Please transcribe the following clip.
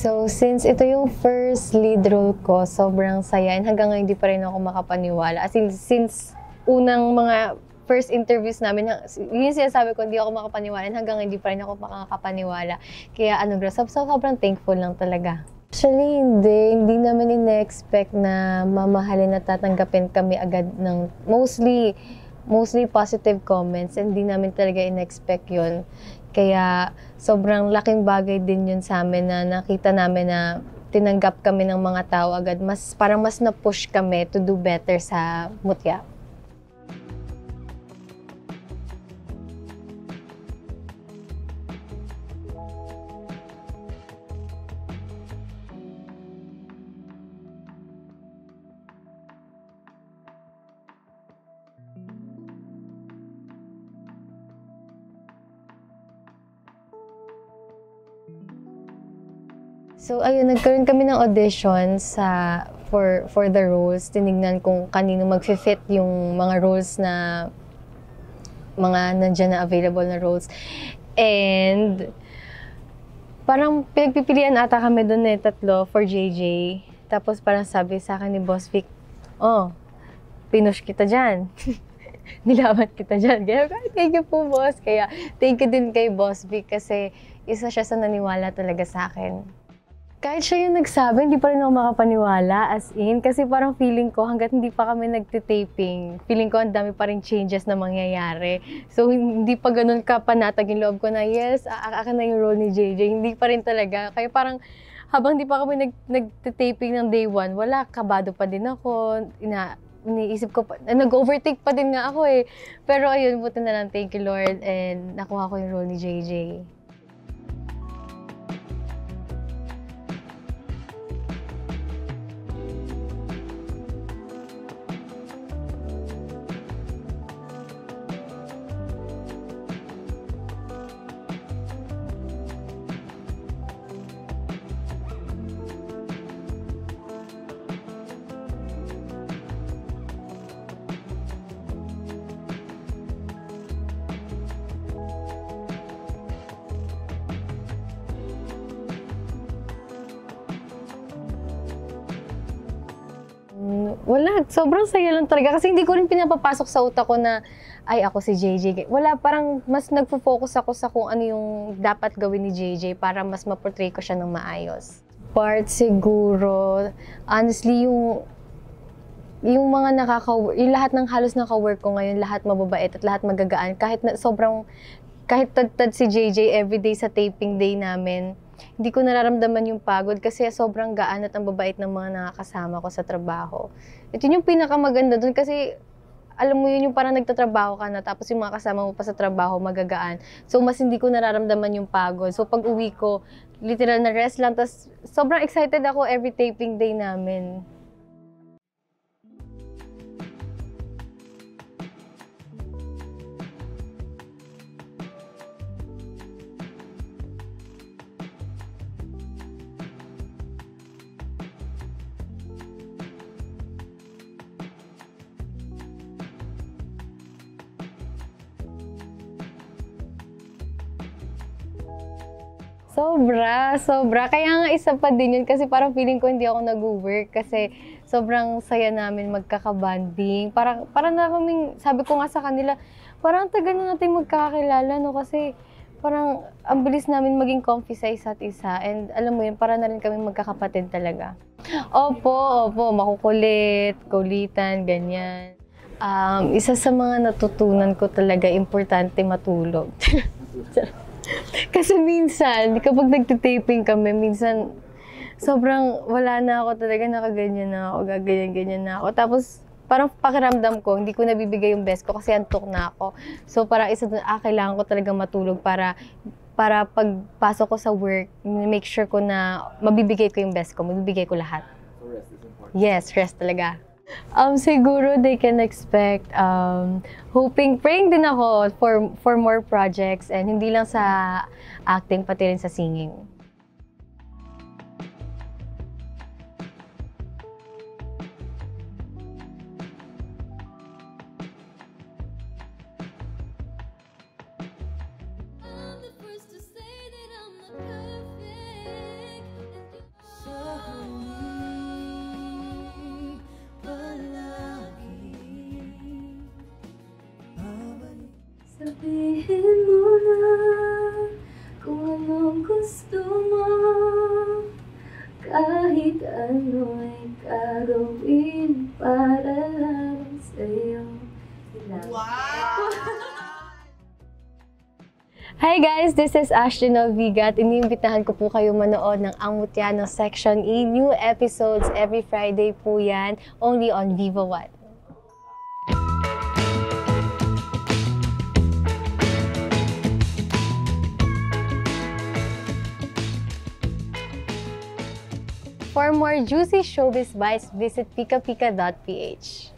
So, since ito yung first lead role ko, sobrang saya. And hanggang ngayon, hindi pa rin ako makapaniwala. As in, since unang mga first interviews namin, yun sinasabi ko, hindi ako makapaniwala. And hanggang ngayon, hindi pa rin ako makakapaniwala. Kaya sobrang thankful lang talaga. Actually, hindi naman ina-expect na mamahalin at tatanggapin kami agad ng mostly positive comments. And hindi namin talaga ina-expect yun. Kaya sobrang laking bagay din yun sa amin na nakita namin na tinanggap kami ng mga tao agad. Parang mas na-push kami to do better sa Mutya. So ayun, nagkaroon kami ng audition for the roles. Tinignan kung kanino mag-fit yung mga roles na mga nandyan na available na roles. And parang pinagpipilian ata kami doon tatlo for JJ. Tapos parang sabi sa akin ni Boss Vic, oh, pinush kita dyan. Nilaban kita dyan. Kaya, thank you po, boss. Kaya thank you din kay Boss Vic kasi isa siya sa naniwala talaga sa akin. Kahit siya yung nagsabi, hindi pa rin ako makapaniwala, as in. Kasi parang feeling ko, hanggat hindi pa kami nagtitaping, feeling ko ang dami pa rin changes na mangyayari. So, hindi pa ganun kapanatag yung loob ko na, yes, akin na yung role ni JJ. Hindi pa rin talaga. Kaya parang, habang hindi pa kami nagtitaping ng day one, wala, kabado pa din ako. Iniisip ko pa, nag-overtake pa din nga ako eh. Pero ayun, buti na lang, thank you Lord, and nakuha ko yung role ni JJ. Wala, sobrang saya lang talaga kasi hindi ko rin pinapapasok sa utak ko na ay ako si JJ. Wala, parang mas nagfo-focus ako sa kung ano yung dapat gawin ni JJ para mas ma-portray ko siya ng maayos. Part siguro, honestly, yung mga yung lahat ng halos naka-work ko ngayon, lahat mababait at lahat magagaan. Kahit tad si JJ everyday sa taping day namin, hindi ko nararamdaman yung pagod kasi sobrang gaan at ang babait ng mga nakakasama ko sa trabaho. Ito yung pinakamaganda dun kasi alam mo yun yung parang nagtatrabaho ka na tapos yung mga kasama mo pa sa trabaho magagaan. So mas hindi ko nararamdaman yung pagod. So pag uwi ko, literal na rest lang. Tapos sobrang excited ako every taping day namin. Sobra. Kaya nga isa pa din yun kasi parang feeling ko hindi ako nag-work kasi sobrang saya namin magkakabanding. Parang na kaming, sabi ko nga sa kanila, parang tagal na natin magkakakilala, no? Kasi parang ang bilis namin maging comfy sa isa't isa. And alam mo yun, para na rin kami magkakapatid talaga. Opo, makukulit, kulitan, ganyan. Isa sa mga natutunan ko talaga, importante matulog. Kasi minsan, kapag nagtitaping kami, minsan sobrang wala na ako talaga, nakaganyan na ako, gaganyan-ganyan na ako. Tapos parang pakiramdam ko, hindi ko nabibigay yung best ko kasi antok na ako. So parang kailangan ko talaga matulog para pagpasok ko sa work, make sure ko na mabibigay ko yung best ko, mabibigay ko lahat. So rest is important. Yes, rest talaga. Siguro they can expect, praying din ako for more projects and hindi lang sa acting, pati rin sa singing. Sabihin mo na kung anong gusto mo. Kahit ano'y gagawin para lang sa'yo. Hi guys! This is Ashley Noviga at iniimbitahan ko po kayo manood ng Ang Mutya ng Section E. New episodes every Friday po yan, only on Viva One. For more juicy showbiz bites, visit pikapika.ph.